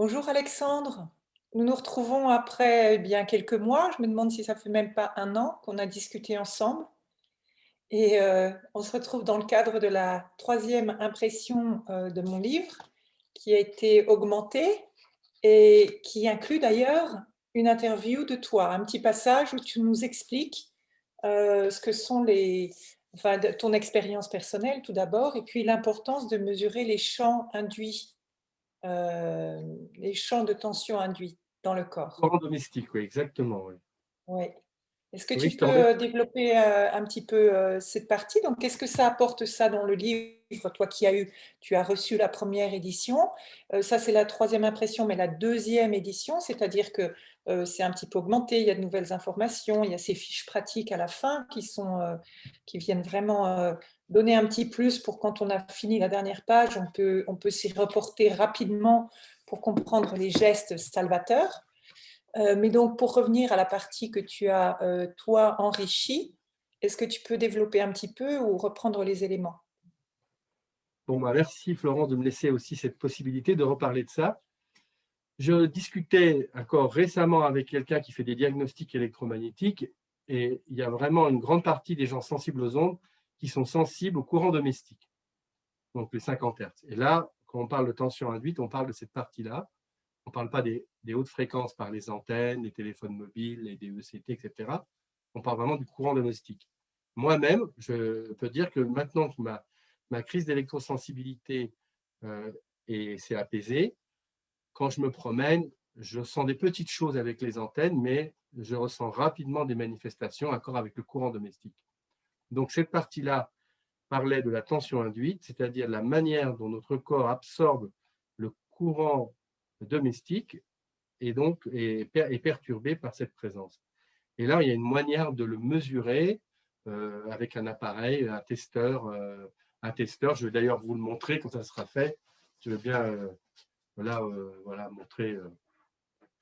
Bonjour Alexandre, nous nous retrouvons après bien quelques mois. Je me demande si ça fait même pas un an qu'on a discuté ensemble. Et on se retrouve dans le cadre de la troisième impression de mon livre, qui a été augmentée et qui inclut d'ailleurs une interview de toi, un petit passage où tu nous expliques ce que sont ton expérience personnelle tout d'abord, et puis l'importance de mesurer euh, les champs de tension induits dans le corps. Courant domestique, oui, exactement. Oui, Oui. Est-ce que oui tu je te peux remercie. développer un petit peu cette partie? Donc, qu'est-ce que ça apporte ça dans le livre? Toi tu as reçu la première édition. Ça, c'est la troisième impression, mais la deuxième édition, c'est-à-dire que c'est un petit peu augmenté. Il y a de nouvelles informations. Il y a ces fiches pratiques à la fin qui viennent vraiment donner un petit plus pour quand on a fini la dernière page, on peut s'y reporter rapidement pour comprendre les gestes salvateurs. Mais donc, pour revenir à la partie que tu as, toi, enrichie, est-ce que tu peux développer un petit peu ou reprendre les éléments? Bon, bah, merci Florence de me laisser aussi cette possibilité de reparler de ça. Je discutais encore récemment avec quelqu'un qui fait des diagnostics électromagnétiques et il y a vraiment une grande partie des gens sensibles aux ondes qui sont sensibles au courant domestique, donc les 50 Hertz. Et là, quand on parle de tension induite, on parle de cette partie-là. On ne parle pas des hautes fréquences par les antennes, les téléphones mobiles, les DECT, etc. On parle vraiment du courant domestique. Moi-même, je peux dire que maintenant que ma crise d'électrosensibilité euh, s'est apaisée, quand je me promène, je sens des petites choses avec les antennes, mais je ressens rapidement des manifestations, encore avec le courant domestique. Donc cette partie-là parlait de la tension induite, c'est-à-dire la manière dont notre corps absorbe le courant domestique et donc est perturbé par cette présence. Et là, il y a une manière de le mesurer avec un appareil, un testeur. Je vais d'ailleurs vous le montrer quand ça sera fait. Je vais bien voilà, montrer.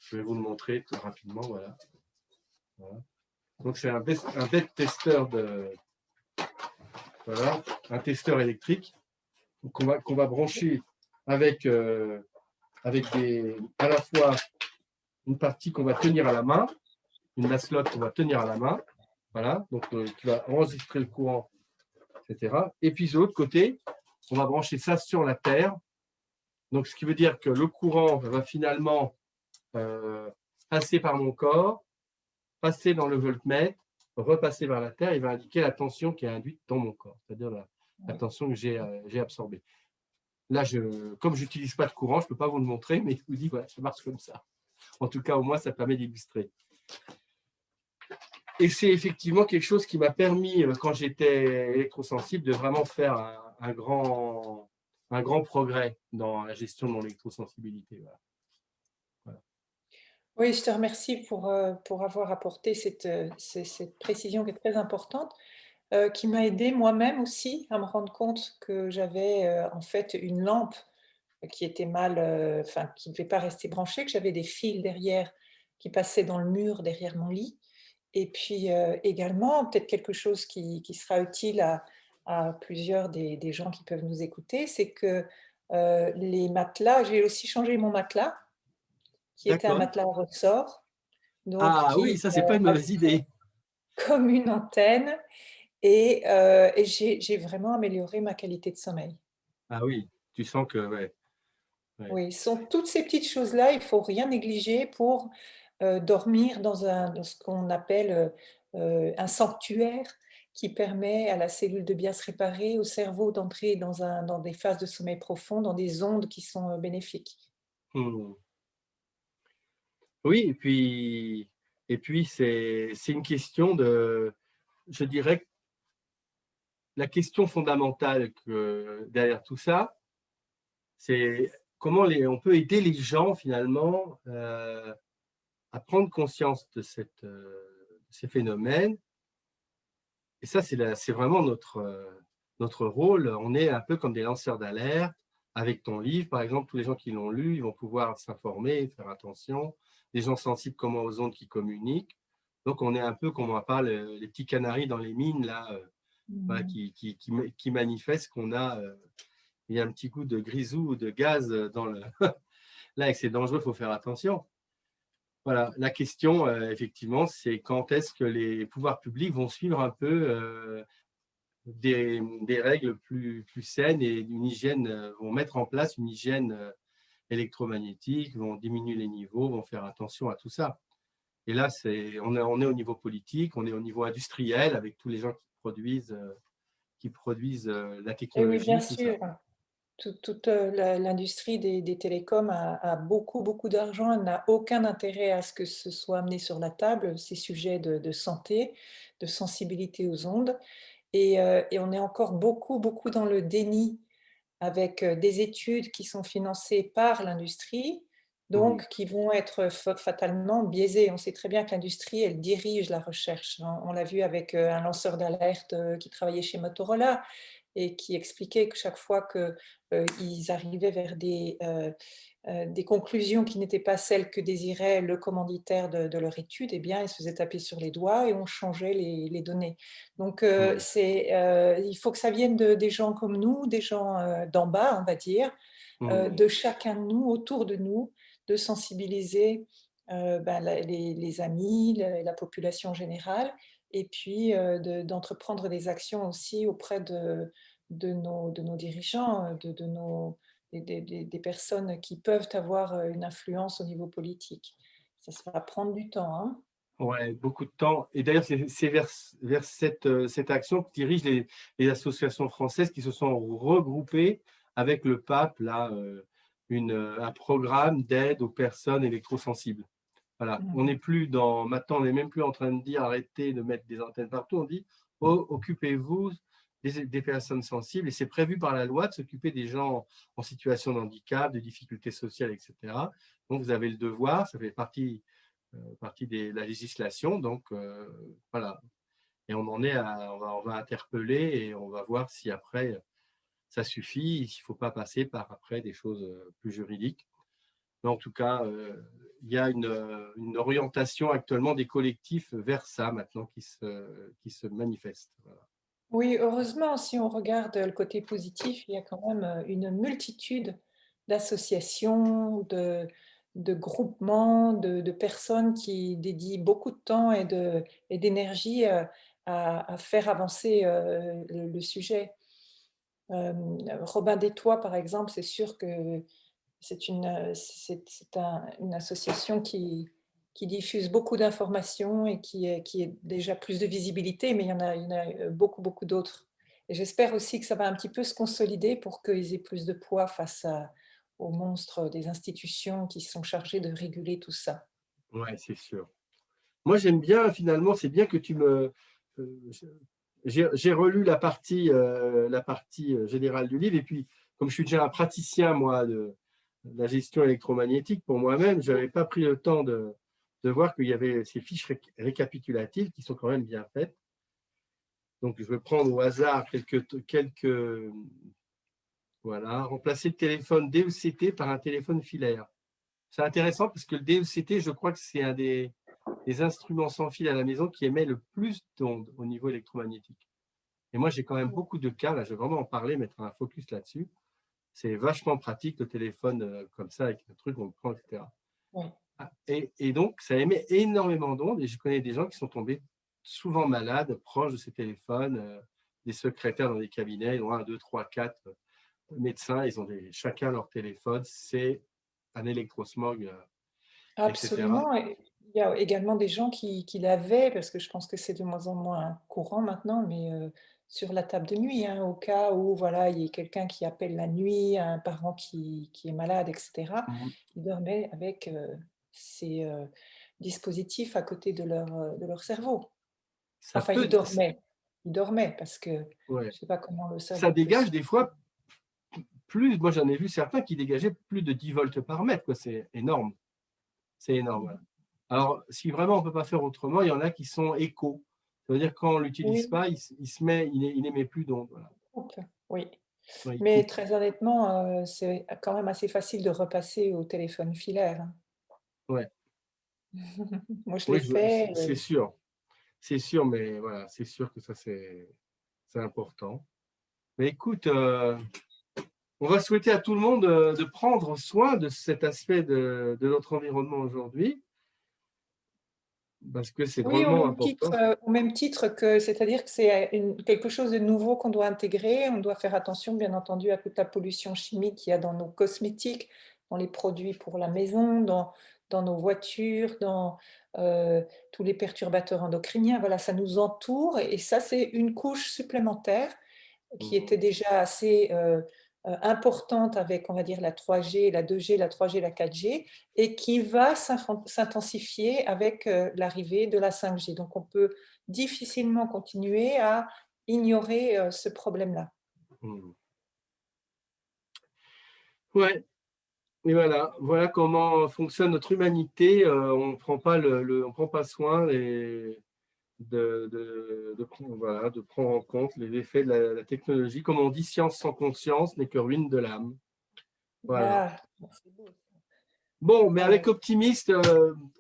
Je vais vous le montrer très rapidement. Voilà. Voilà. Donc c'est un bête testeur voilà, un testeur électrique qu'on va brancher avec à la fois une partie qu'on va tenir à la main, une maslotte qu'on va tenir à la main. Voilà, donc tu vas enregistrer le courant, etc. Et puis de l'autre côté, on va brancher ça sur la Terre. Donc ce qui veut dire que le courant va finalement euh, passer par mon corps, passer dans le voltmètre, repasser vers la Terre, il va indiquer la tension qui est induite dans mon corps, c'est-à-dire la tension que j'ai absorbée. Là, comme je n'utilise pas de courant, je ne peux pas vous le montrer, mais je vous dis, voilà, ça marche comme ça. En tout cas, au moins, ça permet d'illustrer. Et c'est effectivement quelque chose qui m'a permis, quand j'étais électrosensible, de vraiment faire un grand progrès dans la gestion de mon électrosensibilité. Voilà. Voilà. Oui, je te remercie pour avoir apporté cette précision qui est très importante, qui m'a aidée moi-même aussi à me rendre compte que j'avais en fait une lampe qui était enfin, qui ne devait pas rester branchée, que j'avais des fils derrière qui passaient dans le mur derrière mon lit. Et puis également, peut-être quelque chose qui sera utile à plusieurs des gens qui peuvent nous écouter, c'est que les matelas, j'ai aussi changé mon matelas, qui était un D'accord. matelas à ressort, donc Ah oui, qui ça, c'est pas une mauvaise agissait idée. comme une antenne, et j'ai vraiment amélioré ma qualité de sommeil. Ah oui, tu sens que, ouais, ouais. Oui, ce sont toutes ces petites choses-là, il faut rien négliger pour dormir dans ce qu'on appelle un sanctuaire qui permet à la cellule de bien se réparer, au cerveau d'entrer dans des phases de sommeil profond, dans des ondes qui sont bénéfiques. Hmm. Oui, et puis c'est une question de, je dirais, que la question fondamentale derrière tout ça, c'est comment on peut aider les gens finalement à prendre conscience de ces phénomènes. Et ça, c'est vraiment notre rôle. On est un peu comme des lanceurs d'alerte. Avec ton livre, par exemple, tous les gens qui l'ont lu, ils vont pouvoir s'informer, faire attention. Des gens sensibles comme aux ondes qui communiquent. Donc, on est un peu, comme on parle, les petits canaris dans les mines, là, voilà, Mmh. qui manifestent qu'on a, il y a un petit coup de grisou ou de gaz dans là, c'est dangereux, il faut faire attention. Voilà, la question, effectivement, c'est quand est-ce que les pouvoirs publics vont suivre un peu des règles plus saines et une hygiène, vont mettre en place une hygiène électromagnétique, vont diminuer les niveaux, vont faire attention à tout ça. Et là, on est au niveau politique, on est au niveau industriel avec tous les gens qui produisent la Et oui, bien technologie, tout sûr. ça. Toute l'industrie des télécoms a beaucoup, beaucoup d'argent. Elle n'a aucun intérêt à ce que ce soit amené sur la table, ces sujets de santé, de sensibilité aux ondes. Et on est encore beaucoup, beaucoup dans le déni avec des études qui sont financées par l'industrie, Mhm. donc qui vont être fatalement biaisées. On sait très bien que l'industrie, elle dirige la recherche, hein. On l'a vu avec un lanceur d'alerte qui travaillait chez Motorola et qui expliquait que chaque fois qu'ils arrivaient vers des conclusions qui n'étaient pas celles que désirait le commanditaire de leur étude, eh bien, ils se faisaient taper sur les doigts et on changeait les données. Donc, Ouais. il faut que ça vienne des gens comme nous, des gens d'en bas, on va dire, Mhm. de chacun de nous, autour de nous, de sensibiliser les amis, la population générale, et puis d'entreprendre des actions aussi auprès de nos dirigeants, des personnes qui peuvent avoir une influence au niveau politique. Ça va prendre du temps, hein. Ouais, beaucoup de temps. Et d'ailleurs, c'est vers cette action que dirigent les associations françaises qui se sont regroupées avec le pape, là, un programme d'aide aux personnes électrosensibles. Voilà. On Mhm. n'est plus dans, maintenant, on n'est même plus en train de dire arrêtez de mettre des antennes partout. On dit oh, occupez-vous des personnes sensibles. Et c'est prévu par la loi de s'occuper des gens en situation de handicap, de difficultés sociales, etc. Donc, vous avez le devoir, ça fait partie de la législation. Donc, voilà. Et on va interpeller et on va voir si après, ça suffit. Il ne faut pas passer par après des choses plus juridiques. Mais en tout cas, il y a une orientation actuellement des collectifs vers ça maintenant qui se manifeste. Voilà. Oui, heureusement, si on regarde le côté positif, il y a quand même une multitude d'associations, de groupements, de personnes qui dédient beaucoup de temps et d'énergie à faire avancer le sujet. Robin des Toits, par exemple, c'est sûr que c'est une association qui diffuse beaucoup d'informations et qui est déjà plus de visibilité, mais il y en a beaucoup, beaucoup d'autres. Et j'espère aussi que ça va un petit peu se consolider pour qu'ils aient plus de poids aux monstres des institutions qui sont chargées de réguler tout ça. Ouais, c'est sûr. Moi, j'aime bien, finalement, c'est bien que tu me. J'ai relu la partie générale du livre, et puis, comme je suis déjà un praticien, moi, de la gestion électromagnétique pour moi-même, je n'avais pas pris le temps de voir qu'il y avait ces fiches récapitulatives qui sont quand même bien faites. Donc, je vais prendre au hasard quelques voilà, remplacer le téléphone DECT par un téléphone filaire. C'est intéressant parce que le DECT, je crois que c'est un des instruments sans fil à la maison qui émet le plus d'ondes au niveau électromagnétique. Et moi, j'ai quand même beaucoup de cas, là, je vais vraiment en parler, mettre un focus là-dessus. C'est vachement pratique, le téléphone comme ça, avec le truc, on le prend, etc. Oui. Ah, et donc, ça émet énormément d'ondes, et je connais des gens qui sont tombés souvent malades, proches de ces téléphones, des secrétaires dans des cabinets, ils ont 1, 2, 3, 4 médecins, ils ont chacun leur téléphone, c'est un électrosmog, etc. Absolument. Et il y a également des gens qui l'avaient, parce que je pense que c'est de moins en moins courant maintenant, mais sur la table de nuit, hein, au cas où voilà, il y ait quelqu'un qui appelle la nuit, un parent qui est malade, etc. Ils dormaient avec ces dispositifs à côté de leur cerveau. Ça Enfin, peut, ils dormaient parce que je ouais, ne sais pas comment le ça cerveau peut se... dégage des fois plus, moi j'en ai vu certains qui dégageaient plus de 10 volts par mètre, quoi. C'est énorme, c'est énorme. Voilà. Alors, si vraiment on ne peut pas faire autrement, il y en a qui sont échos. Ça veut dire que quand on ne l'utilise Oui, pas, il n'émet plus d'ondes. Voilà. coupe, oui. Ouais, il Mais coupe. très honnêtement, c'est quand même assez facile de repasser au téléphone filaire, hein. Ouais. Moi, je l'ai Oui, fait. c'est sûr, mais voilà, c'est sûr que ça c'est important. Mais écoute, On va souhaiter à tout le monde de prendre soin de cet aspect de notre environnement aujourd'hui, parce que c'est Oui, drôlement important. au même titre que, c'est-à-dire que c'est quelque chose de nouveau qu'on doit intégrer. On doit faire attention, bien entendu, à toute la pollution chimique qu'il y a dans nos cosmétiques, dans les produits pour la maison, dans nos voitures, dans tous les perturbateurs endocriniens. Voilà, ça nous entoure et ça, c'est une couche supplémentaire qui était Mmh. déjà assez importante avec, on va dire, la 3G, la 2G, la 3G, la 4G, et qui va s'intensifier avec l'arrivée de la 5G. Donc, on peut difficilement continuer à ignorer ce problème-là. Mmh. Ouais, et voilà comment fonctionne notre humanité. On ne prend pas on prend pas soin voilà, de prendre en compte les effets de la technologie. Comme on dit, science sans conscience n'est que ruine de l'âme. Voilà. Ah, c'est beau. Bon, mais Ah avec ouais. optimiste,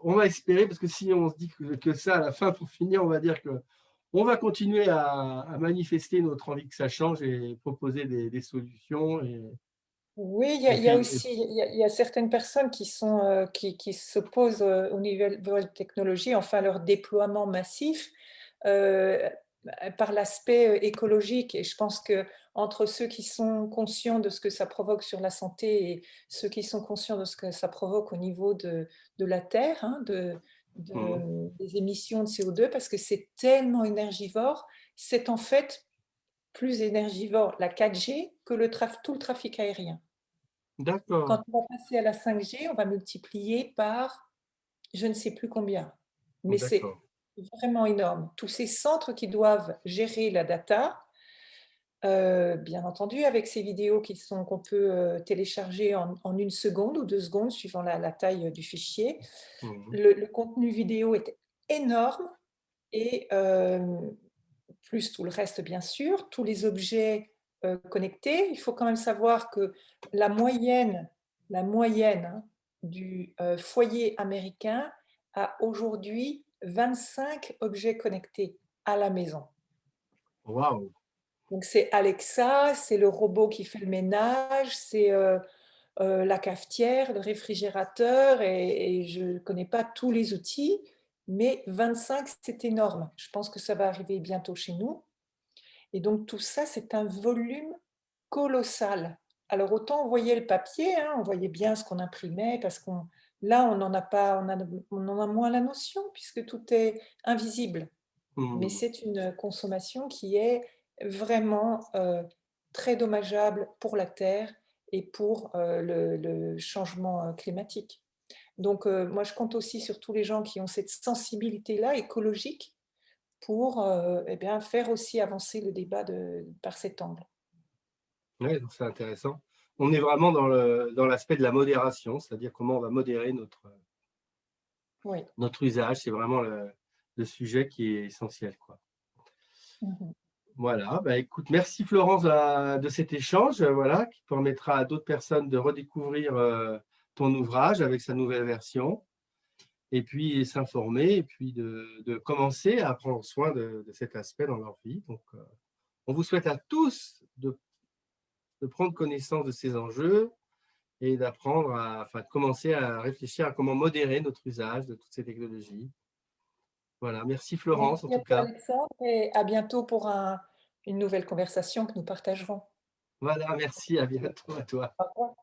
on va espérer, parce que si on se dit que ça, à la fin, pour finir, on va dire que on va continuer à manifester notre envie que ça change et proposer des solutions. Oui, Et il y a puis, aussi il y a certaines personnes qui sont, qui s'opposent, aux nouvelles technologies, enfin leur déploiement massif, heu, par l'aspect, écologique et je pense que entre ceux qui sont conscients de ce que ça provoque sur la santé et ceux qui sont conscients de ce que ça provoque au niveau de la terre, hein, mmh, des émissions de CO2 parce que c'est tellement énergivore. C'est en fait plus énergivore la 4G que tout le trafic aérien. d'accord, Quand on va passer à la 5G, on va multiplier par je ne sais plus combien. Mais d'accord. c'est vraiment énorme. Tous ces centres qui doivent gérer la data, bien entendu avec ces vidéos qu'on peut, télécharger en 1 seconde ou 2 secondes suivant la taille, du fichier. Mmh, Le contenu vidéo est énorme et plus tout le reste bien sûr, tous les objets, connectés. Il faut quand même savoir que la moyenne hein, du, foyer américain a aujourd'hui 25 objets connectés à la maison. waouh! Donc c'est Alexa, c'est le robot qui fait le ménage, c'est, la cafetière, le réfrigérateur et je ne connais pas tous les outils, mais 25 c'est énorme. Je pense que ça va arriver bientôt chez nous. Et donc tout ça, c'est un volume colossal. Alors autant on voyait le papier, hein, on voyait bien ce qu'on imprimait parce qu'on là, on n'en a pas, on en a moins la notion puisque tout est invisible. Mais Mmh, c'est une consommation qui est vraiment, très dommageable pour la terre et pour, le changement, climatique. Donc moi je compte aussi sur tous les gens qui ont cette sensibilité-là écologique pour, et bien, faire aussi avancer le débat par cet angle. ouais, donc c'est intéressant. On est vraiment dans l'aspect de la modération, c'est-à-dire comment on va modérer Oui. notre usage. C'est vraiment le sujet qui est essentiel, quoi. Mmh. Voilà, bah, écoute, merci Florence, de cet échange, voilà, qui permettra à d'autres personnes de redécouvrir, ton ouvrage avec sa nouvelle version et puis s'informer et puis de commencer à prendre soin de cet aspect dans leur vie. Donc, on vous souhaite à tous de prendre connaissance de ces enjeux et d'apprendre enfin, de commencer à réfléchir à comment modérer notre usage de toutes ces technologies. Voilà, merci Florence en Merci à tout toi cas. Alexandre et à bientôt pour une nouvelle conversation que nous partagerons. Voilà, merci, à bientôt à toi. Au revoir.